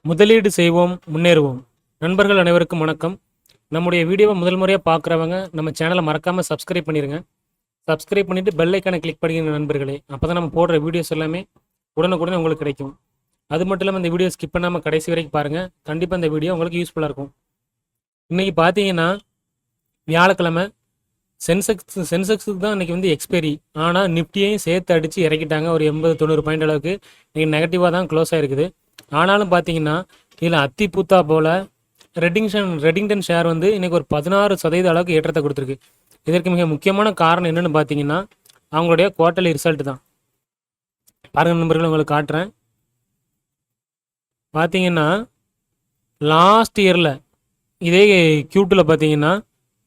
முதலீடு செய்வோம், முன்னேறுவோம். நண்பர்கள் அனைவருக்கும் வணக்கம். நம்முடைய வீடியோவை முதல் முறையாக பார்க்குறவங்க நம்ம சேனலை மறக்காமல் சப்ஸ்கிரைப் பண்ணிடுங்க. சப்ஸ்கிரைப் பண்ணிவிட்டு பெல் ஐக்கானை கிளிக் பண்ணிடுங்க நண்பர்களே. அப்போ தான் நம்ம போடுற வீடியோஸ் எல்லாமே உடனுக்குடனே உங்களுக்கு கிடைக்கும். அது மட்டும் இல்லாமல் இந்த வீடியோ ஸ்கிப் பண்ணாமல் கடைசி வரைக்கும் பாருங்கள். கண்டிப்பாக இந்த வீடியோ உங்களுக்கு யூஸ்ஃபுல்லாக இருக்கும். இன்றைக்கி பார்த்தீங்கன்னா வியாழக்கிழமை சென்செக்ஸுக்கு தான் இன்றைக்கி வந்து எக்ஸ்பைரி. ஆனால் நிஃப்டியையும் சேர்த்து அடித்து இறக்கிட்டாங்க. ஒரு 80-90 பாயிண்ட் அளவுக்கு இன்றைக்கி நெகட்டிவாக தான் க்ளோஸ் ஆகிருக்குது. ஆனாலும் பார்த்தீங்கன்னா இதில் அத்தி பூத்தா போல் ரெட்டிங்டன் ஷேர் வந்து இன்றைக்கி ஒரு 16% அளவுக்கு ஏற்றத்தை கொடுத்துருக்கு. இதற்கு மிக முக்கியமான காரணம் என்னென்னு பார்த்தீங்கன்னா அவங்களுடைய குவார்ட்டர்லி ரிசல்ட் தான். பாருங்கள் நண்பர்கள், உங்களுக்கு காட்டுறேன். பார்த்தீங்கன்னா லாஸ்ட் இயரில் இதே Q2 பார்த்தீங்கன்னா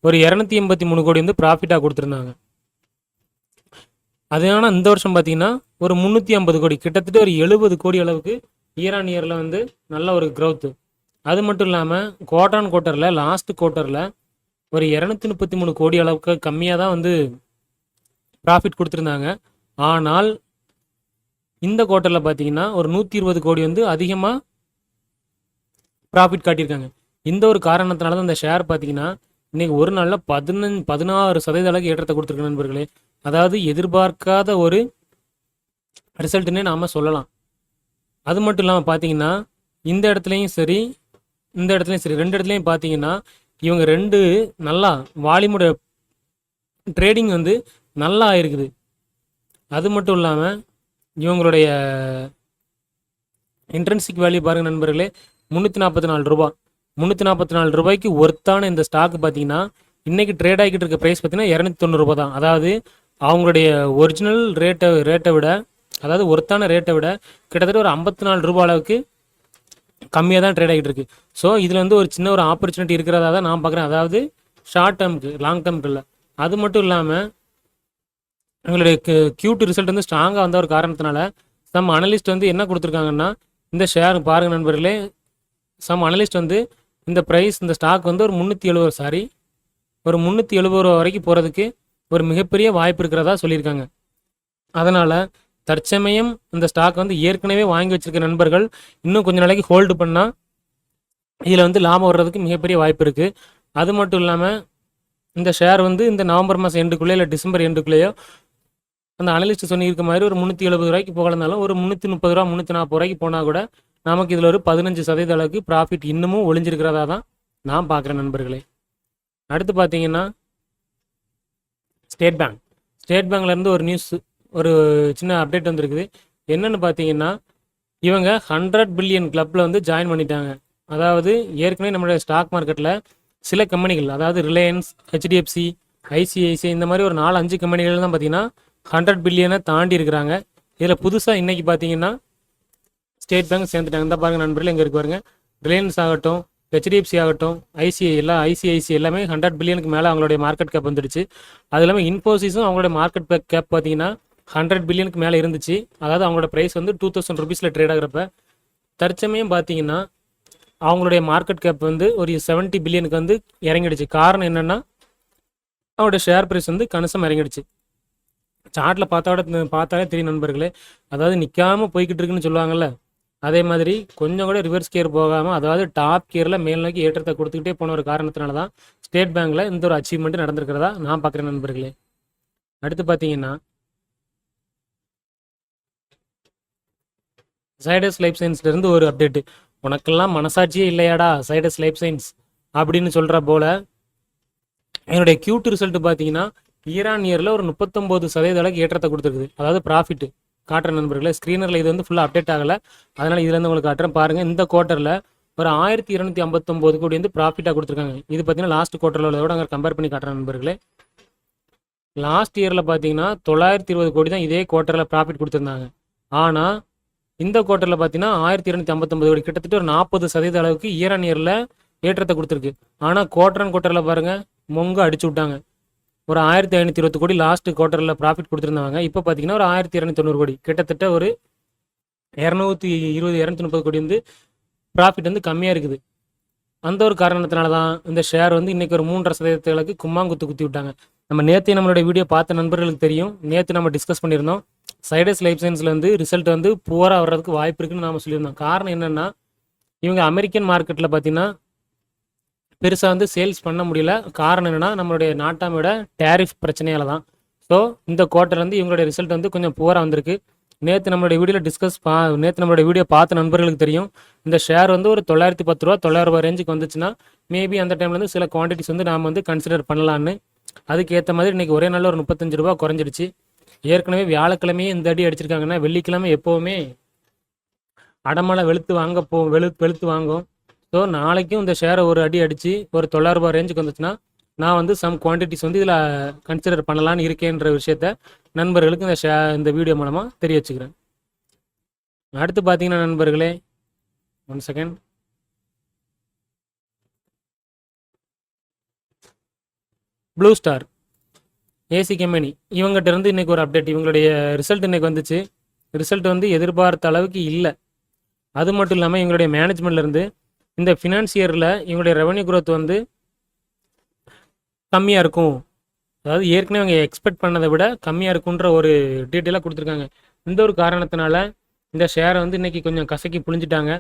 ஒரு 283 கோடி வந்து ப்ராஃபிட்டாக கொடுத்துருந்தாங்க. அதனால இந்த வருஷம் பார்த்தீங்கன்னா ஒரு 350 கோடி, கிட்டத்தட்ட ஒரு 70 கோடி அளவுக்கு இயர் ஆன் இயரில் வந்து நல்ல ஒரு க்ரௌத்து. அது மட்டும் இல்லாமல் குவார்ட்டரில் லாஸ்ட் குவார்ட்டரில் ஒரு 233 கோடி அளவுக்கு கம்மியாக தான் வந்து ப்ராஃபிட் கொடுத்துருந்தாங்க. ஆனால் இந்த குவார்ட்டரில் பார்த்தீங்கன்னா ஒரு 120 கோடி வந்து அதிகமாக ப்ராஃபிட் காட்டியிருக்காங்க. இந்த ஒரு காரணத்தினால தான் இந்த ஷேர் பார்த்தீங்கன்னா இன்றைக்கி ஒரு நாளில் 16% அளவுக்கு ஏற்றத்தை கொடுத்துருக்கு நண்பர்களே. அதாவது எதிர்பார்க்காத ஒரு ரிசல்ட்டுன்னே நாம் சொல்லலாம். அது மட்டும் இல்லாமல் பார்த்தீங்கன்னா இந்த இடத்துலையும் சரி இந்த இடத்துலையும் சரி, ரெண்டு இடத்துலையும் பார்த்தீங்கன்னா இவங்க ரெண்டு நல்லா வால்யூமோட ட்ரேடிங் வந்து நல்லா ஆயிருக்குது. அது மட்டும் இல்லாமல் இவங்களுடைய இன்ட்ரென்சிக் வேல்யூ பாருங்கள் நண்பர்களே, 344 ரூபா. 344 ரூபாய்க்கு ஒர்த்தான இந்த ஸ்டாக் பார்த்தீங்கன்னா இன்றைக்கி ட்ரேட் ஆகிக்கிட்டு இருக்க ப்ரைஸ் பார்த்தீங்கன்னா 290 ரூபா தான். அதாவது அவங்களுடைய ஒரிஜினல் ரேட்டை விட, அதாவது ஒர்த்தான ரேட்டை விட கிட்டத்தட்ட ஒரு 54 ரூபா அளவுக்கு கம்மியாக தான் ட்ரேட் ஆகிட்டு இருக்கு. ஸோ இதில் வந்து ஒரு சின்ன ஒரு ஆப்பர்ச்சுனிட்டி இருக்கிறதா தான் நான் பார்க்குறேன். அதாவது ஷார்ட் டேர்முக்கு, லாங் டேர்முக்கு இல்லை. அது மட்டும் இல்லாமல் எங்களுடைய Q2 ரிசல்ட் வந்து ஸ்ட்ராங்காக வந்த ஒரு காரணத்தினால சம் அனலிஸ்ட் வந்து என்ன கொடுத்துருக்காங்கன்னா, இந்த ஷேர் பாருங்கள் நண்பர்களே, சம் அனலிஸ்ட் வந்து இந்த ப்ரைஸ், இந்த ஸ்டாக் வந்து ஒரு 370 ரூபா வரைக்கும் போகிறதுக்கு ஒரு மிகப்பெரிய வாய்ப்பு இருக்கிறதா சொல்லியிருக்காங்க. அதனால் தற்சமயம் இந்த ஸ்டாக் வந்து ஏற்கனவே வாங்கி வச்சிருக்க நண்பர்கள் இன்னும் கொஞ்சம் நாளைக்கு ஹோல்டு பண்ணால் இதில் வந்து லாபம் வர்றதுக்கு மிகப்பெரிய வாய்ப்பு இருக்குது. அது மட்டும் இல்லாமல் இந்த ஷேர் வந்து இந்த நவம்பர் மாதம் எண்டுக்குள்ளே இல்லை டிசம்பர் எண்டுக்குள்ளேயோ அந்த அனலிஸ்ட் சொல்லியிருக்க மாதிரி ஒரு 370 ரூபாய்க்கு போகலனாலும் ஒரு 330 ரூபா 340 ரூபாய்க்கு போனால் கூட நமக்கு இதில் ஒரு 15% அளவுக்கு ப்ராஃபிட் இன்னமும் ஒளிஞ்சிருக்கிறதா தான் நான் பார்க்குறேன் நண்பர்களே. அடுத்து பார்த்தீங்கன்னா ஸ்டேட் பேங்க்லேருந்து ஒரு நியூஸ், ஒரு சின்ன அப்டேட் வந்திருக்குது. என்னென்னு பார்த்தீங்கன்னா இவங்க 100 பில்லியன் கிளப்பில் வந்து ஜாயின் பண்ணிட்டாங்க. அதாவது ஏற்கனவே நம்மளுடைய ஸ்டாக் மார்க்கெட்டில் சில கம்பெனிகள், அதாவது ரிலையன்ஸ், HDFC, ICICI இந்த மாதிரி ஒரு 4-5 கம்பெனிகள் தான் பார்த்தீங்கன்னா 100 பில்லியனை தாண்டி இருக்கிறாங்க. இதில் புதுசாக இன்றைக்கி பார்த்தீங்கன்னா ஸ்டேட் பேங்க் சேர்ந்துட்டாங்க. இந்த பாருங்கள் நண்பர்கள், எங்கே இருக்கு பாருங்கள். ரிலையன்ஸ் ஆகட்டும், HDFC ஆகட்டும், ICICI எல்லாமே 100 பில்லியனுக்கு மேலே அவங்களுடைய மார்க்கெட் கேப் வந்துடுச்சு. அது இல்லாமல் இன்ஃபோசிஸும் அவங்களுடைய மார்க்கெட் கேப் பார்த்தீங்கன்னா 100 பில்லியனுக்கு மேலே இருந்துச்சு. அதாவது அவங்களோட ப்ரைஸ் வந்து 2000 ருபீஸில் ட்ரேட் ஆகிறப்ப தற்சமயம் பார்த்தீங்கன்னா அவங்களுடைய மார்க்கெட் கேப் வந்து ஒரு 70 பில்லியனுக்கு வந்து இறங்கிடுச்சு. காரணம் என்னென்னா அவங்களோட ஷேர் ப்ரைஸ் வந்து கணிசம் இறங்கிடுச்சு. சார்ட்டில் பார்த்தாலே தெரியும் நண்பர்களே. அதாவது நிற்காமல் போய்கிட்டு இருக்குன்னு சொல்லுவாங்கள்ல, அதே மாதிரி கொஞ்சம் கூட ரிவர்ஸ் கியர் போகாமல், அதாவது டாப் கியரில் மேல் நோக்கி ஏற்றத்தை கொடுத்துக்கிட்டே போன ஒரு காரணத்தினால தான் ஸ்டேட் பேங்க்கில் இந்த ஒரு அச்சீவ்மெண்ட் நடந்திருக்கிறதா நான் பார்க்குறேன் நண்பர்களே. அடுத்து பார்த்தீங்கன்னா சைடஸ் லைஃப் சயின்ஸ்லேருந்து ஒரு அப்டேட்டு. உனக்கெல்லாம் மனசாட்சியே இல்லையாடா சைடஸ் லைஃப் சயின்ஸ் அப்படின்னு சொல்கிற போல் என்னுடைய Q2 ரிசல்ட் பார்த்தீங்கன்னா இயர் ஆன் இயரில் ஒரு 39% அளவுக்கு ஏற்றத்தை கொடுத்துருக்குது. அதாவது ப்ராஃபிட்டு காட்டுறேன் நண்பர்களே. ஸ்க்ரீனரில் இது வந்து ஃபுல்லாக அப்டேட் ஆகலை, அதனால் இதுலேருந்து உங்களுக்கு காட்டுறேன் பாருங்கள். இந்த குவார்ட்டரில் ஒரு 1259 கோடி வந்து ப்ராஃபிட்டாக கொடுத்துருக்காங்க. இது பார்த்தீங்கன்னா லாஸ்ட் குவார்ட்டரில் உள்ளதோட அங்கே கம்பேர் பண்ணி காட்டுறேன் நண்பர்களே. லாஸ்ட் இயரில் பார்த்தீங்கன்னா 920 கோடி தான் இதே குவார்ட்டரில் ப்ராஃபிட் கொடுத்துருந்தாங்க. ஆனால் இந்த குவார்ட்டரில் பார்த்தீங்கன்னா 1259 கோடி, கிட்டத்தட்ட ஒரு 40% அளவுக்கு இயர் ஆன் இயரில் ஏற்றத்தை கொடுத்துருக்கு. ஆனால் குவார்ட்டரில் பாருங்கள் மொங்க அடிச்சு விட்டாங்க. ஒரு 1520 கோடி லாஸ்ட் குவார்ட்டரில் ப்ராஃபிட் கொடுத்துருந்தாங்க. இப்போ பார்த்தீங்கன்னா ஒரு 1290 கோடி, கிட்டத்தட்ட ஒரு 220-230 கோடி வந்து ப்ராஃபிட் வந்து கம்மியாக இருக்குது. அந்த ஒரு காரணத்தினால தான் இந்த ஷேர் வந்து இன்றைக்கி ஒரு 3.5% கும்மாங்குத்து குத்தி விட்டாங்க. நம்ம நேற்று நம்மளுடைய வீடியோ பார்த்த நண்பர்களுக்கு தெரியும். நேற்று நம்ம டிஸ்கஸ் பண்ணியிருந்தோம். சைடஸ் லைஃப் சயின்ஸில் வந்து ரிசல்ட் வந்து புவராக வர்றதுக்கு வாய்ப்பு இருக்குன்னு நாம் சொல்லியிருந்தோம். காரணம் என்னென்னா இவங்க அமெரிக்கன் மார்க்கெட்டில் பார்த்தீங்கன்னா பெருசாக வந்து சேல்ஸ் பண்ண முடியல. காரணம் என்னென்னா நம்மளுடைய நாட்டாமையோட டேரிஃப் பிரச்சனையால தான். ஸோ இந்த குவார்ட்டர்லேருந்து இவங்களுடைய ரிசல்ட் வந்து கொஞ்சம் புவராக வந்திருக்கு. நேற்று நம்மளுடைய வீடியோவில் நேற்று நம்மளுடைய வீடியோ பார்த்த நண்பர்களுக்கு தெரியும். இந்த ஷேர் வந்து ஒரு 910 ரூபா 900 ரூபா ரேஞ்சுக்கு வந்துச்சுன்னா மேபி அந்த டைம்லேருந்து சில குவான்டிட்டிஸ் வந்து நாம் வந்து கன்சிடர் பண்ணலான்னு. அதுக்கு ஏற்ற மாதிரி இன்றைக்கி ஒரே நாளில் ஒரு 35 ரூபா குறைஞ்சிருச்சு. ஏற்கனவே வியாழக்கிழமையே இந்த அடி அடிச்சிருக்காங்கன்னா வெள்ளிக்கிழமை எப்போவுமே அடமலை வெளுத்து வாங்கும். ஸோ நாளைக்கும் இந்த ஷேரை ஒரு அடி அடித்து ஒரு 900 ரூபா ரேஞ்சுக்கு வந்துச்சுன்னா நான் வந்து சம் குவான்டிட்டிஸ் வந்து இதில் கன்சிடர் பண்ணலான்னு இருக்கேன்ற விஷயத்த நண்பர்களுக்கு இந்த வீடியோ மூலமாக தெரிய வச்சுக்கிறேன். அடுத்து பார்த்தீங்கன்னா நண்பர்களே, 1 second. Blue star AC company இவங்ககிட்ட இருந்து இன்றைக்கி ஒரு அப்டேட். இவங்களுடைய ரிசல்ட் இன்றைக்கி வந்துச்சு. ரிசல்ட் வந்து எதிர்பார்த்த அளவுக்கு இல்லை. அது மட்டும் இல்லாமல் இவங்களுடைய மேனேஜ்மெண்ட்லேருந்து இந்த ஃபினான்சியரில் இவங்களுடைய ரெவன்யூ க்ரோத் வந்து கம்மியாக இருக்கும், அதாவது ஏற்கனவே அவங்க எக்ஸ்பெக்ட் பண்ணதை விட கம்மியாக இருக்குன்ற ஒரு டீட்டெயிலாக கொடுத்துருக்காங்க. இந்த ஒரு காரணத்தினால இந்த ஷேரை வந்து இன்றைக்கி கொஞ்சம் கசக்கி புழிஞ்சிட்டாங்க.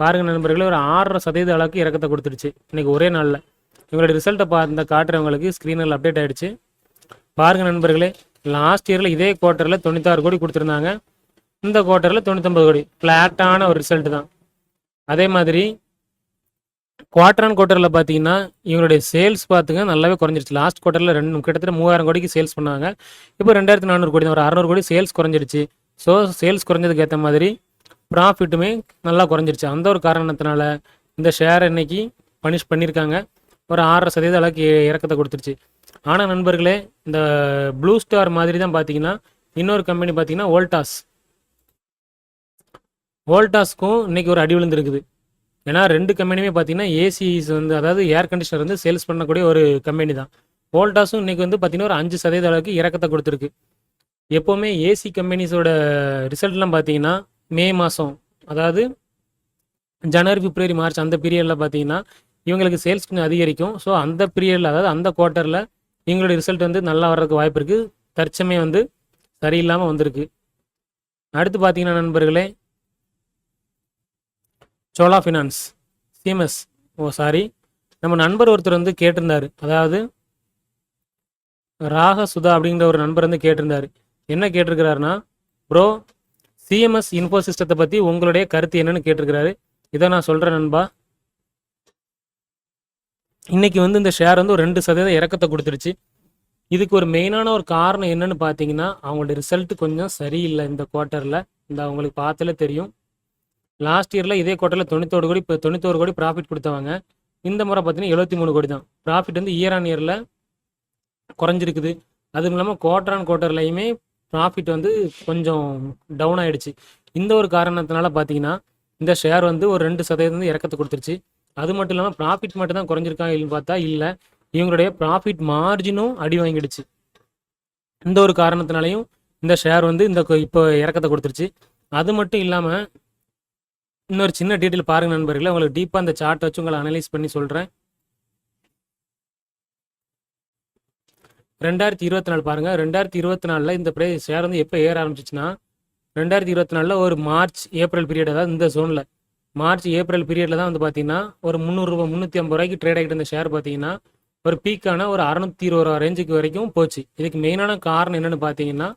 பாருங்கள் நண்பர்களே, ஒரு 6% அளவுக்கு இறக்கத்தை கொடுத்துருச்சு இன்றைக்கி ஒரே நாளில். இவங்களுடைய ரிசல்ட்டை காட்டுறவங்களுக்கு ஸ்க்ரீனில் அப்டேட் ஆகிடுச்சு. பாருங்கள் நண்பர்களே, லாஸ்ட் இயரில் இதே குவார்ட்டரில் 96 கோடி கொடுத்துருந்தாங்க. இந்த குவார்ட்டரில் 99 கோடி. ஃப்ளாட்டான ஒரு ரிசல்ட் தான். அதே மாதிரி குவார்டர் ஆன் குவார்ட்டரில் பார்த்தீங்கன்னா இவங்களுடைய சேல்ஸ் பார்த்துங்க நல்லாவே குறைஞ்சிருச்சு. லாஸ்ட் குவார்ட்டரில் கிட்டத்தட்ட 3000 கோடிக்கு சேல்ஸ் பண்ணாங்க. இப்போ 2400 கோடி தான், ஒரு 600 கோடி சேல்ஸ் குறைஞ்சிருச்சு. ஸோ சேல்ஸ் குறைஞ்சதுக்கு ஏற்ற மாதிரி ப்ராஃபிட்டுமே நல்லா குறைஞ்சிருச்சு. அந்த ஒரு காரணத்தினால இந்த ஷேரை இன்னைக்கு பனிஷ் பண்ணியிருக்காங்க. ஒரு 6% அளவுக்கு இறக்கத்தை கொடுத்துருச்சு. ஆனால் நண்பர்களே, இந்த ப்ளூ ஸ்டார் மாதிரி தான் பார்த்தீங்கன்னா இன்னொரு கம்பெனி பார்த்தீங்கன்னா வோல்டாஸ்க்கும் இன்னைக்கு ஒரு அடி விழுந்துருக்குது. ஏன்னா 2 கம்பெனியுமே பார்த்தீங்கன்னா ஏசிஸ் வந்து, அதாவது ஏர் கண்டிஷனர் வந்து சேல்ஸ் பண்ணக்கூடிய ஒரு கம்பெனி தான். வோல்டாஸும் இன்றைக்கி வந்து பார்த்தீங்கன்னா ஒரு 5% அளவுக்கு இறக்கத்தை கொடுத்துருக்கு. எப்போவுமே ஏசி கம்பெனிஸோட ரிசல்ட்லாம் பார்த்தீங்கன்னா மே மாதம், அதாவது ஜனவரி, பிப்ரவரி, மார்ச் அந்த பீரியடில் பார்த்தீங்கன்னா இவங்களுக்கு சேல்ஸ் கொஞ்சம் அதிகரிக்கும். ஸோ அந்த பீரியடில், அதாவது அந்த குவார்ட்டரில் இவங்களுடைய ரிசல்ட் வந்து நல்லா வர்றதுக்கு வாய்ப்பு இருக்குது. தற்சமயம் வந்து சரியில்லாமல் வந்திருக்கு. அடுத்து பார்த்தீங்கன்னா நண்பர்களே, சோலா ஃபினான்ஸ் சிஎம்எஸ் நம்ம நண்பர் ஒருத்தர் வந்து கேட்டிருந்தார். அதாவது ராகசுதா அப்படிங்கிற ஒரு நண்பர் வந்து கேட்டிருந்தார். என்ன கேட்டிருக்கிறாருன்னா, ப்ரோ சிஎம்எஸ் இன்ஃபோ சிஸ்டத்தை பற்றி உங்களுடைய கருத்து என்னன்னு கேட்டிருக்கிறாரு. இதை நான் சொல்கிறேன் நண்பா. இன்றைக்கி வந்து இந்த ஷேர் வந்து ஒரு 2% இறக்கத்தை கொடுத்துருச்சு. இதுக்கு ஒரு மெயினான ஒரு காரணம் என்னன்னு பார்த்தீங்கன்னா, அவங்களுடைய ரிசல்ட் கொஞ்சம் சரியில்லை இந்த குவார்ட்டரில். இந்த அவங்களுக்கு பார்த்தாலே தெரியும். லாஸ்ட் இயரில் இதே குவார்ட்டரில் 91 கோடி, இப்போ 91 கோடி ப்ராஃபிட் கொடுத்தவங்க. இந்த முறை பார்த்தீங்கன்னா 73 கோடி தான். ப்ராஃபிட் வந்து இயர் ஆன் இயரில் குறைஞ்சிருக்குது. அதுவும் இல்லாமல் குவார்ட்டர் ஆன் குவார்ட்டர்லையுமே ப்ராஃபிட் வந்து கொஞ்சம் டவுன் ஆகிடுச்சு. இந்த ஒரு காரணத்தினால பார்த்தீங்கன்னா இந்த ஷேர் வந்து ஒரு 2% இறக்கத்தை கொடுத்துருச்சு. அது மட்டும் இல்லாமல் ப்ராஃபிட் மட்டும் தான் குறைஞ்சிருக்காங்க இல்லைன்னு பார்த்தா இல்லை, இவங்களுடைய ப்ராஃபிட் மார்ஜினும் அடி வாங்கிடுச்சு. இந்த ஒரு காரணத்தினாலையும் இந்த ஷேர் வந்து இப்போ இறக்கத்தை கொடுத்துருச்சு. அது மட்டும் இல்லாமல் இன்னொரு சின்ன டீட்டெயில் பாருங்கள் நண்பர்களே, உங்களுக்கு டீப்பாக அந்த சார்ட் வச்சு உங்களை அனலைஸ் பண்ணி சொல்கிறேன். 2024 பாருங்கள். 2024 இந்த ஷேர் வந்து எப்போ ஏற ஆரம்பிச்சிச்சுன்னா 2024 ஒரு மார்ச் ஏப்ரல் பீரியட், அதாவது இந்த ஜோனில் மார்ச் ஏப்ரல் பீரியடில் தான் வந்து பார்த்தீங்கன்னா ஒரு 300 ரூபா 350 ரூபாய்க்கு ட்ரேட் ஆகிட்டு இருந்த ஷேர் பார்த்தீங்கன்னா ஒரு பீக்கான ஒரு 620 ரூபா ரேஞ்சுக்கு வரைக்கும் போச்சு. இதுக்கு மெயினான காரணம் என்னென்னு பார்த்தீங்கன்னா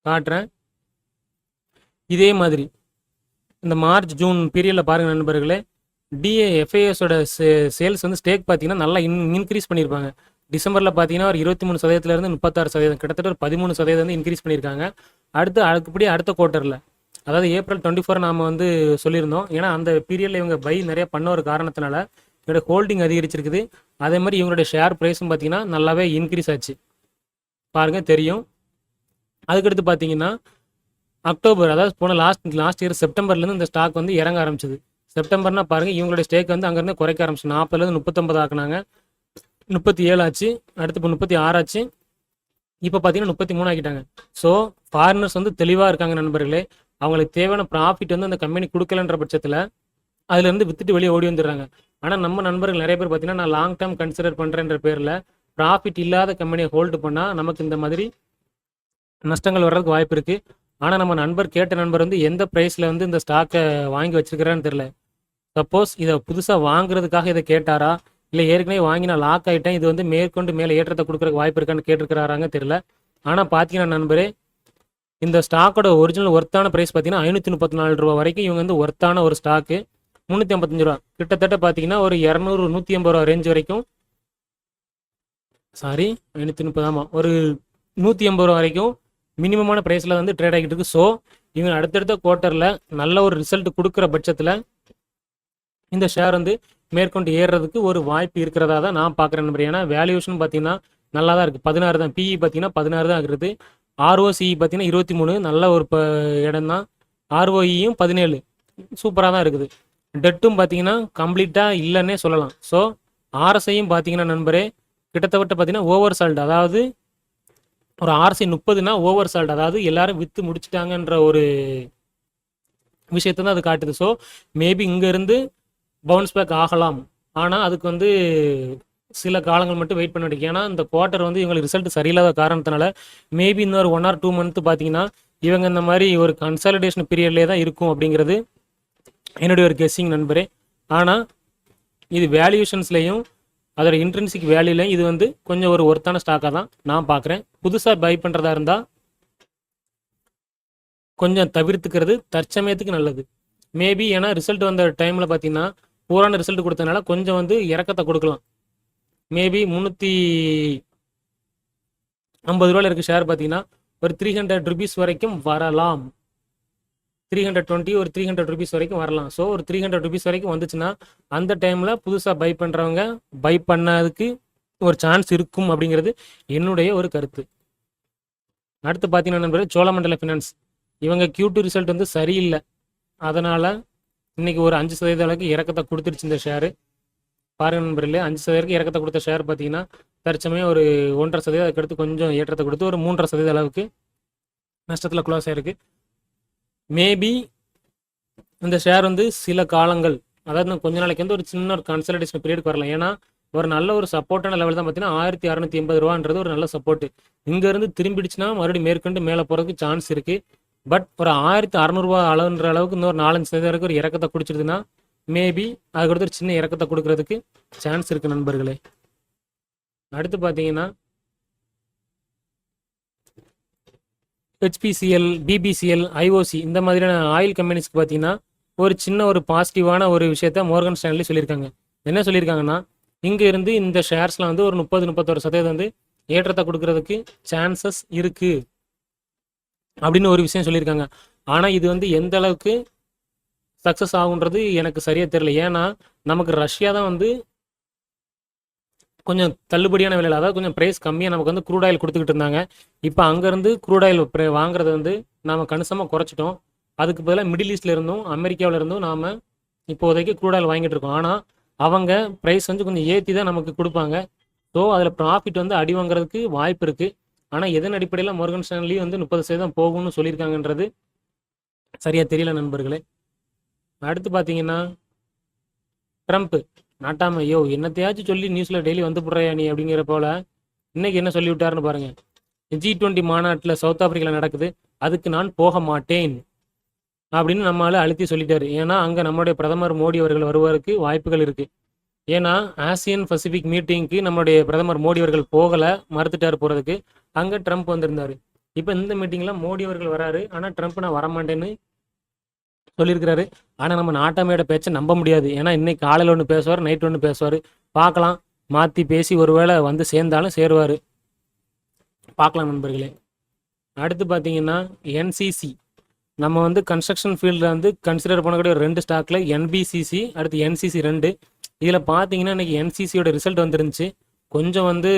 காட்டுறேன். இதே மாதிரி இந்த மார்ச் ஜூன் பீரியடில் பாருங்கள் நண்பர்களே, FISோட சேல்ஸ் வந்து ஸ்டேக் பார்த்தீங்கன்னா நல்லா இன்க்ரீஸ் பண்ணியிருப்பாங்க. டிசம்பரில் பார்த்தீங்கன்னா ஒரு 23%லேருந்து 36%, கிட்டத்தட்ட ஒரு 13% வந்து இன்க்ரீஸ் பண்ணியிருக்காங்க. அடுத்த குவார்ட்டரில், அதாவது ஏப்ரல் 24 நாம் வந்து சொல்லியிருந்தோம். ஏன்னா அந்த பீரியடில் இவங்க பை நிறைய பண்ண ஒரு காரணத்தினால இவங்களுடைய ஹோல்டிங் அதிகரிச்சிருக்குது. அதே மாதிரி இவங்களுடைய ஷேர் ப்ரைஸும் பார்த்தீங்கன்னா நல்லாவே இன்க்ரீஸ் ஆச்சு. பாருங்கள் தெரியும். அதுக்கடுத்து பார்த்தீங்கன்னா அக்டோபர், அதாவது போன லாஸ்ட் இயர் செப்டம்பர்லேருந்து இந்த ஸ்டாக் வந்து இறங்க ஆரம்பிச்சிது. செப்டம்பர்னா பாருங்கள் இவங்களுடைய ஸ்டேக் வந்து அங்கேருந்து குறைக்க ஆரம்பிச்சு 40லேருந்து 39 ஆக்குனாங்க. 37 ஆச்சு, அடுத்து இப்போ 36 ஆச்சு, இப்போ பார்த்தீங்கன்னா 33 ஆக்கிட்டாங்க. ஸோ ஃபாரினர்ஸ் வந்து தெளிவாக இருக்காங்க நண்பர்களே. அவங்களுக்கு தேவையான ப்ராஃபிட் வந்து அந்த கம்பெனி கொடுக்கலன்ற பட்சத்தில் அதுலேருந்து வித்துட்டு வெளியே ஓடி வந்துடுறாங்க. ஆனால் நம்ம நண்பர்கள் நிறைய பேர் பார்த்தீங்கன்னா நான் லாங் டேர்ம் கன்சிடர் பண்ணுறேன்ற பேரில் ப்ராஃபிட் இல்லாத கம்பெனியை ஹோல்டு பண்ணால் நமக்கு இந்த மாதிரி நஷ்டங்கள் வர்றதுக்கு வாய்ப்பு இருக்குது. ஆனால் நம்ம கேட்ட நண்பர் வந்து எந்த ப்ரைஸில் வந்து இந்த ஸ்டாக்கை வாங்கி வச்சிருக்கிறான்னு தெரில. சப்போஸ் இதை புதுசாக வாங்குறதுக்காக இதை கேட்டாரா, இல்லை ஏற்கனவே வாங்கி நான் லாக் ஆகிட்டேன், இது வந்து மேற்கொண்டு மேலே ஏற்றத்தை கொடுக்குறக்கு வாய்ப்பு இருக்கான்னு கேட்டிருக்கிறாராங்க தெரியல. ஆனால் பார்த்தீங்கன்னா நண்பரே, இந்த ஸ்டாக்கோட ஒரிஜினல் ஒர்த்தான ப்ரைஸ் பார்த்தீங்கன்னா ரூ. 534 வரைக்கும் இவங்க வந்து ஒர்த்தான ஒரு ஸ்டாக்கு. 355 ரூபா கிட்டத்தட்ட பார்த்தீங்கன்னா ஒரு 200 180 ரூபா ரேஞ்ச் வரைக்கும், சாரி 530, ஆமாம், ஒரு 180 ரூபா வரைக்கும் மினிமமான ப்ரைஸில் வந்து ட்ரேட் ஆகிட்டு இருக்கு. ஸோ இவங்க அடுத்தடுத்த குவார்ட்டரில் நல்ல ஒரு ரிசல்ட் கொடுக்குற பட்சத்தில் இந்த ஷேர் வந்து மேற்கொண்டு ஏறுறதுக்கு ஒரு வாய்ப்பு இருக்கிறதா தான் நான் பார்க்குறேன் நம்பர். ஏன்னா வேல்யூஷன் பார்த்தீங்கன்னா நல்லா தான் இருக்குது, 16 தான். பிஇ பார்த்தீங்கன்னா 16 தான் இருக்குது. ஆர்ஓசிஇ பார்த்தீங்கன்னா 23, நல்ல ஒரு இடம் தான். ஆர்ஓஇயும் 17, சூப்பராக தான் இருக்குது. டெட்டும் பார்த்தீங்கன்னா கம்ப்ளீட்டாக இல்லைன்னே சொல்லலாம். ஸோ ஆர்எஸ்ஐயும் பார்த்தீங்கன்னா நண்பரே கிட்டத்தட்ட பார்த்தீங்கன்னா ஓவர் சால்ட், அதாவது ஒரு ஆர்சி 30னா ஓவர் சால்ட், அதாவது எல்லாரும் விற்று முடிச்சிட்டாங்கன்ற ஒரு விஷயத்தை தான் அது காட்டுது. ஸோ மேபி இங்கேருந்து பவுன்ஸ் பேக் ஆகலாம். ஆனால் அதுக்கு வந்து சில காலங்கள் மட்டும் வெயிட் பண்ண வேண்டியது. ஏன்னா இந்த குவார்ட்டர் வந்து இவங்களுக்கு ரிசல்ட் சரியில்லாத காரணத்தினால மேபி இன்னொரு 1 or 2 month பார்த்தீங்கன்னா இவங்க இந்த மாதிரி ஒரு கன்சாலிடேஷன் பீரியட்லேயே தான் இருக்கும் அப்படிங்கிறது என்னுடைய ஒரு கெஸ்ஸிங் நண்பரே. ஆனால் இது வேல்யூஷன்ஸ்லையும் அதோட இன்ட்ரென்சிக் வேல்யூலையும் இது வந்து கொஞ்சம் ஒரு ஒர்த்தான ஸ்டாக்காக தான் நான் பார்க்குறேன். புதுசாக பை பண்ணுறதா இருந்தால் கொஞ்சம் தவிர்த்துக்கிறது தற்சமயத்துக்கு நல்லது. மேபி ஏன்னா ரிசல்ட் வந்த டைமில் பார்த்தீங்கன்னா பூரான ரிசல்ட் கொடுத்தனால கொஞ்சம் வந்து இறக்கத்தை கொடுக்கலாம். மேபி 350 ரூபாயில் இருக்க ஷேர் பார்த்தீங்கன்னா ஒரு 300 rupees வரைக்கும் வரலாம். 320 ஒரு 300 rupees வரைக்கும் வரலாம். ஸோ ஒரு 300 rupees வரைக்கும் வந்துச்சுன்னா அந்த டைமில் புதுசாக பை பண்ணுறவங்க பை பண்ணதுக்கு ஒரு சான்ஸ் இருக்கும் அப்படிங்கிறது என்னுடைய ஒரு கருத்து. அடுத்து பார்த்தீங்கன்னா நண்பர்கள் சோழமண்டல ஃபினான்ஸ், இவங்க Q2 ரிசல்ட் வந்து சரியில்லை, அதனால் இன்றைக்கி ஒரு 5% அளவுக்கு இறக்கத்தை கொடுத்துருச்சு இந்த ஷேரு. பாருங்கள் நண்பர்களே, 5% இறக்கத்தை கொடுத்த ஷேர் பார்த்தீங்கன்னா தற்சமயம் ஒரு 1.5%, அதுக்கடுத்து கொஞ்சம் ஏற்றத்தை கொடுத்து ஒரு 3.5% அளவுக்கு நஷ்டத்தில் க்ளோஸ் ஆகிருக்கு. மேபி இந்த ஷேர் வந்து சில காலங்கள், அதாவது கொஞ்ச நாளைக்கு வந்து ஒரு சின்ன ஒரு கன்சல்டேஷன் பீரியடுக்கு வரலாம். ஏன்னா ஒரு நல்ல ஒரு சப்போர்ட்டான லெவல் தான் பார்த்தீங்கன்னா 1680 ரூபான்றது ஒரு நல்ல சப்போர்ட். இங்கேருந்து திரும்பிடுச்சுன்னா மறுபடியும் மேற்கொண்டு மேலே போகிறதுக்கு சான்ஸ் இருக்குது. பட் ஒரு 1600 ரூபா அளவுன்ற அளவுக்கு இன்னொரு 4-5% வரைக்கும் ஒரு இறக்கத்தை குடிச்சிடுதுன்னா மேபி அதுக்கடுத்து ஒரு சின்ன இறக்கத்தை கொடுக்கறதுக்கு சான்ஸ் இருக்குது நண்பர்களே. அடுத்து பார்த்தீங்கன்னா HPCL, BPCL, IOC இந்த மாதிரியான ஆயில் கம்பெனிஸ்க்கு பார்த்தீங்கன்னா ஒரு சின்ன ஒரு பாசிட்டிவான ஒரு விஷயத்த மோர்கன் ஸ்டான்லி சொல்லியிருக்காங்க. என்ன சொல்லியிருக்காங்கன்னா இங்கே இருந்து இந்த ஷேர்ஸில் வந்து ஒரு 30-31% வந்து ஏற்றத்தை கொடுக்கறதுக்கு சான்சஸ் இருக்குது அப்படின்னு ஒரு விஷயம் சொல்லியிருக்காங்க. ஆனால் இது வந்து எந்த அளவுக்கு சக்ஸஸ் ஆகுன்றது எனக்கு சரியாக தெரியல. ஏன்னா நமக்கு ரஷ்யா தான் வந்து கொஞ்சம் தள்ளுபடியான விலையில், அதாவது கொஞ்சம் ப்ரைஸ் கம்மியாக நமக்கு வந்து க்ரூட் ஆயில் கொடுத்துக்கிட்டு இருந்தாங்க. இப்போ அங்கேருந்து க்ரூட் ஆயில் வாங்குறது வந்து நாம் கணிசமாக குறைச்சிட்டோம். அதுக்கு பதிலாக மிடில் ஈஸ்டில் இருந்தும் அமெரிக்காவில் இருந்தும் நாம் இப்போதைக்கு க்ரூட் ஆயில் வாங்கிட்டு இருக்கோம். ஆனால் அவங்க ப்ரைஸ் வந்து கொஞ்சம் ஏற்றி தான் நமக்கு கொடுப்பாங்க. ஸோ அதில் ப்ராஃபிட் வந்து அடி வாங்குறதுக்கு வாய்ப்பு இருக்குது. ஆனால் எதன் அடிப்படையில் மோர்கன் ஸ்டான்லி வந்து 30% போகும்னு சொல்லியிருக்காங்கன்றது சரியாக தெரியல நண்பர்களே. அடுத்து பார்த்தீங்கன்னா ட்ரம்ப் நாட்டாம, ஐயோ என்னத்தையாச்சும் சொல்லி நியூஸில் டெய்லி வந்து போடுறையா நீ அப்படிங்கிற போல இன்னைக்கு என்ன சொல்லி விட்டாருன்னு பாருங்க. G20 மாநாட்டில் சவுத் ஆப்பிரிக்காவில் நடக்குது, அதுக்கு நான் போக மாட்டேன் அப்படின்னு நம்மளால அழுத்தி சொல்லிட்டாரு. ஏன்னா அங்கே நம்மளுடைய பிரதமர் மோடி அவர்கள் வருவதற்கு வாய்ப்புகள் இருக்குது. ஏன்னா ஆசியன் பசிபிக் மீட்டிங்க்கு நம்மளுடைய பிரதமர் மோடி அவர்கள் போகலை, மறுத்துட்டார் போகிறதுக்கு. அங்கே ட்ரம்ப் வந்திருந்தார். இப்போ இந்த மீட்டிங்கில் மோடி அவர்கள் வராரு, ஆனால் ட்ரம்ப் நான் வரமாட்டேன்னு சொல்லியிருக்கிறாரு. ஆனால் நம்ம நாட்டாமையோட பேச்சை நம்ப முடியாது. ஏன்னா இன்னைக்கு காலையில் ஒன்று பேசுவார், நைட் ஒன்று பேசுவார். பார்க்கலாம், மாற்றி பேசி ஒருவேளை வந்து சேர்ந்தாலும் சேருவார், பார்க்கலாம் நண்பர்களே. அடுத்து பார்த்தீங்கன்னா NCC, நம்ம வந்து கன்ஸ்ட்ரக்ஷன் ஃபீல்டில் வந்து கன்சிடர் பண்ணக்கூடிய ஒரு 2 ஸ்டாக்கில் NBCC அடுத்து NCC 2. இதில் பார்த்தீங்கன்னா இன்றைக்கி NCCயோட ரிசல்ட் வந்துருந்துச்சு. கொஞ்சம் வந்து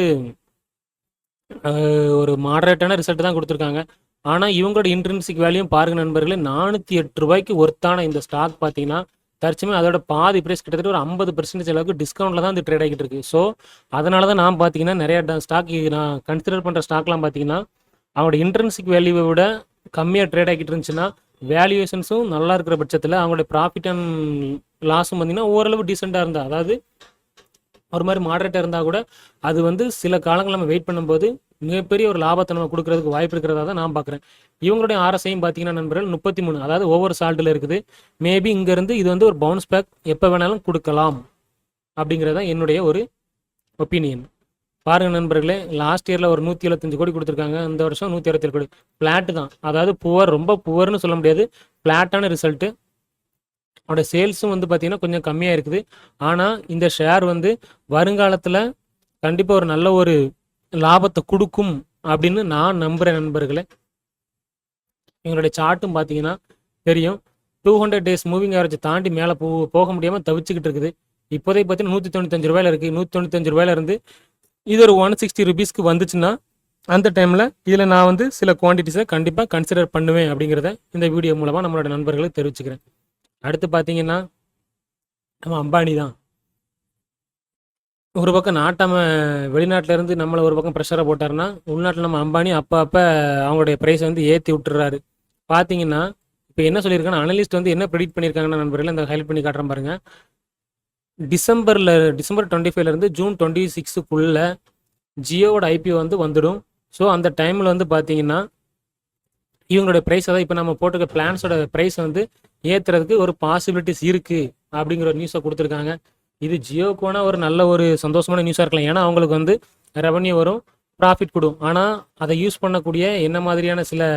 ஒரு மாடரேட்டான ரிசல்ட் தான் கொடுத்துருக்காங்க. ஆனால் இவங்களோட இன்ட்ரென்சிக் வேல்யூ பாருங்க நண்பர்களே, 408 ரூபாய்க்கு ஒர்த்தான இந்த ஸ்டாக் பார்த்தீங்கன்னா தற்சமயம் அதோட பாதி ப்ரைஸ் கிட்டத்தட்ட ஒரு 50% அளவுக்கு டிஸ்கவுண்ட்டில் தான் இது ட்ரேட் ஆகிட்டு இருக்கு. ஸோ அதனால தான் நான் பார்த்தீங்கன்னா நிறைய ஸ்டாக் நான் கன்சிடர் பண்ணுற ஸ்டாக்லாம் பார்த்தீங்கன்னா அவங்களோட இன்ட்ரென்சிக் வேல்யூவை விட கம்மியாக ட்ரேட் ஆகிட்டு இருந்துச்சுன்னா வேல்யூவேஷன்ஸும் நல்லா இருக்கிற பட்சத்தில் அவங்களுடைய ப்ராஃபிட் அண்ட் லாஸும் பார்த்தீங்கன்னா ஓரளவு டீசெண்டாக இருந்தால், அதாவது ஒரு மாதிரி மாடரேட்டாக இருந்தால் கூட அது வந்து சில காலங்கள் நம்ம வெயிட் பண்ணும்போது மிகப்பெரிய ஒரு லாபத்தை நம்ம கொடுக்கறதுக்கு வாய்ப்பு இருக்கிறதா தான் நான் பார்க்குறேன். இவங்களுடைய ஆர்எஸ்ஐயும் பார்த்தீங்கன்னா நண்பர்கள் 33, அதாவது ஓவர் சால்ட்டில் இருக்குது. மேபி இங்கேருந்து இது வந்து ஒரு பவுன்ஸ் பேக் எப்போ வேணாலும் கொடுக்கலாம் அப்படிங்கிறது தான் என்னுடைய ஒரு ஒப்பீனியன். பாருங்க நண்பர்களே, லாஸ்ட் இயரில் ஒரு 175 கோடி கொடுத்துருக்காங்க, இந்த வருஷம் 167 கோடி. ஃப்ளாட்டு தான், அதாவது புவர், ரொம்ப புவர்னு சொல்ல முடியாது, ஃப்ளாட்டான ரிசல்ட்டு. அவனோட சேல்ஸும் வந்து பார்த்தீங்கன்னா கொஞ்சம் கம்மியாக இருக்குது. ஆனால் இந்த ஷேர் வந்து வருங்காலத்தில் கண்டிப்பாக ஒரு நல்ல ஒரு லாபத்தை கொடுக்கும் அப்படின்னு நான் நம்புகிறேன் நண்பர்களே. எங்களுடைய சார்ட்டும் பார்த்தீங்கன்னா தெரியும், 200 டேஸ் மூவிங் ஆவரேஜ் தாண்டி மேலே போக முடியாமல் தவிச்சுக்கிட்டு இருக்குது. இப்போதைக்கு பார்த்தீங்கன்னா 195 ரூபாயில் இருக்குது. 195 ரூபாயில இருந்து இது ஒரு 160 ருபீஸ்க்கு வந்துச்சுன்னா அந்த டைமில் இதில் நான் வந்து சில குவான்டிட்டிஸை கண்டிப்பாக கன்சிடர் பண்ணுவேன் அப்படிங்கிறத இந்த வீடியோ மூலமாக நம்மளோட நண்பர்களுக்கு தெரிவிச்சுக்கிறேன். அடுத்து பார்த்தீங்கன்னா நம்ம அம்பானி தான். ஒரு பக்கம் நாட்டாம வெளிநாட்டிலேருந்து நம்மளை ஒரு பக்கம் ப்ரெஷரை போட்டாருன்னா, உள்நாட்டில் நம்ம அம்பானி அப்போ அவங்களுடைய ப்ரைஸை வந்து ஏற்றி விட்டுறாரு. பார்த்தீங்கன்னா இப்போ என்ன சொல்லியிருக்காங்கன்னா, அனலிஸ்ட் வந்து என்ன ப்ரெடிக்ட் பண்ணியிருக்காங்கன்னா நண்பர்கள், இந்த ஹைலைட் பண்ணி காட்டுறேன் பாருங்கள். டிசம்பர் 25லேருந்து ஜூன் 26க்குள்ளே ஜியோவோட ஐபிஓ வந்து வந்துடும். ஸோ அந்த டைமில் வந்து பார்த்தீங்கன்னா இவங்களுடைய ப்ரைஸ், அதாவது இப்போ நம்ம போட்டிருக்க பிளான்ஸோட ப்ரைஸ் வந்து ஏற்றுறதுக்கு ஒரு பாசிபிலிட்டிஸ் இருக்குது அப்படிங்கிற ஒரு நியூஸை கொடுத்துருக்காங்க. இது ஜியோக்குனா ஒரு நல்ல ஒரு சந்தோஷமான நியூஸாக இருக்கலாம். ஏன்னா அவங்களுக்கு வந்து ரெவன்யூ வரும், ப்ராஃபிட் கொடுக்கும். ஆனால் அதை யூஸ் பண்ணக்கூடிய என்ன மாதிரியான சில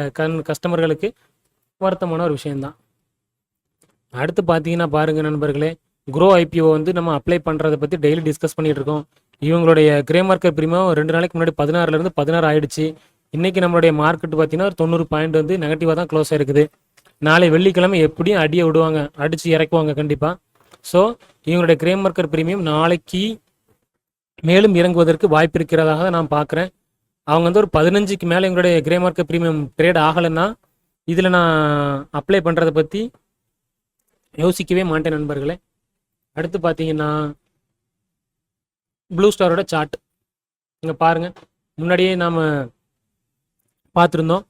கஸ்டமர்களுக்கு வருத்தமான ஒரு விஷயந்தான். அடுத்து பார்த்தீங்கன்னா பாருங்கள் நண்பர்களே, க்ரோ ஐபிஓ வந்து நம்ம அப்ளை பண்ணுறதை பற்றி டெய்லி டிஸ்கஸ் பண்ணிகிட்டு இருக்கோம். இவங்களுடைய கிரே மார்க்கெட் ப்ரீமியம் 2 நாளைக்கு முன்னாடி 16லேருந்து 16 ஆயிடுச்சு. இன்றைக்கி நம்மளுடைய மார்க்கெட் பார்த்தீங்கன்னா ஒரு 90 பாயிண்ட் வந்து நெகட்டிவாக தான் க்ளோஸ் ஆகிருக்குது. நாளை வெள்ளிக்கிழமை எப்படியும் அடியை விடுவாங்க, அடித்து இறக்குவாங்க கண்டிப்பாக. ஸோ இவங்களுடைய கிரே மார்க்கெட் ப்ரீமியம் நாளைக்கு மேலும் இறங்குவதற்கு வாய்ப்பு இருக்கிறதாக நான் பார்க்குறேன். அவங்க வந்து ஒரு 15க்கு மேலே எங்களுடைய கிரே மார்க்கெட் ப்ரீமியம் ட்ரேட் ஆகலைன்னா இதில் நான் அப்ளை பண்ணுறதை பற்றி யோசிக்கவே மாட்டேன் நண்பர்களே. அடுத்து பார்த்தீங்கன்னா ப்ளூ ஸ்டாரோட சார்ட் இங்கே பாருங்கள். முன்னாடியே நாம் பார்த்துருந்தோம்,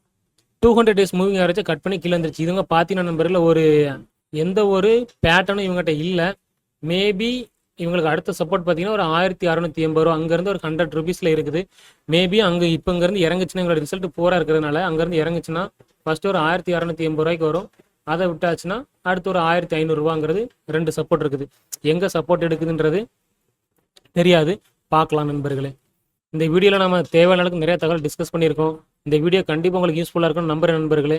200 டேஸ் மூவிங் ஆவரேஜை கட் பண்ணி கீழே வந்துருச்சு. இதுங்க பார்த்தீங்கன்னா நண்பர்கள் ஒரு எந்த ஒரு பேட்டர்னும் இவங்ககிட்ட இல்லை. மேபி இவங்களுக்கு அடுத்த சப்போர்ட் பார்த்தீங்கன்னா ஒரு 1680 ரூபா, அங்கேருந்து ஒரு 100 ருபீஸில் இருக்குது. மேபி அங்கே இப்போ இங்கேருந்து இறங்குச்சுன்னா, எங்களோட ரிசல்ட் பூரா இருக்கிறதுனால அங்கேருந்து இறங்குச்சுன்னா ஃபஸ்ட்டு ஒரு 1680 ரூபாய்க்கு வரும். அதை விட்டாச்சுன்னா அடுத்து ஒரு 1500 ரூபாங்கிறது 2 சப்போர்ட் இருக்குது. எங்கே சப்போர்ட் எடுக்குதுன்றது தெரியாது, பார்க்கலாம் நண்பர்களே. இந்த வீடியோவில் நம்ம தேவையான அளவுக்கு நிறைய தகவல் டிஸ்கஸ் பண்ணியிருக்கோம். இந்த வீடியோ கண்டிப்பாக உங்களுக்கு யூஸ்ஃபுல்லாக இருக்கும்னு நம்புறேன் நண்பர்களே.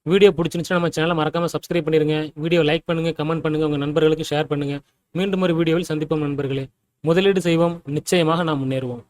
வீடியோ பிடிச்சிருந்துச்சுன்னா நம்ம சேனலை மறக்காமல் சப்ஸ்கிரைப் பண்ணிடுங்க. வீடியோ லைக் பண்ணுங்கள், கமெண்ட் பண்ணுங்கள், உங்கள் நண்பர்களுக்கு ஷேர் பண்ணுங்கள். மீண்டும் ஒரு வீடியோவில் சந்திப்போம் நண்பர்களே. முதலீடு செய்வோம், நிச்சயமாக நாம் முன்னேறுவோம்.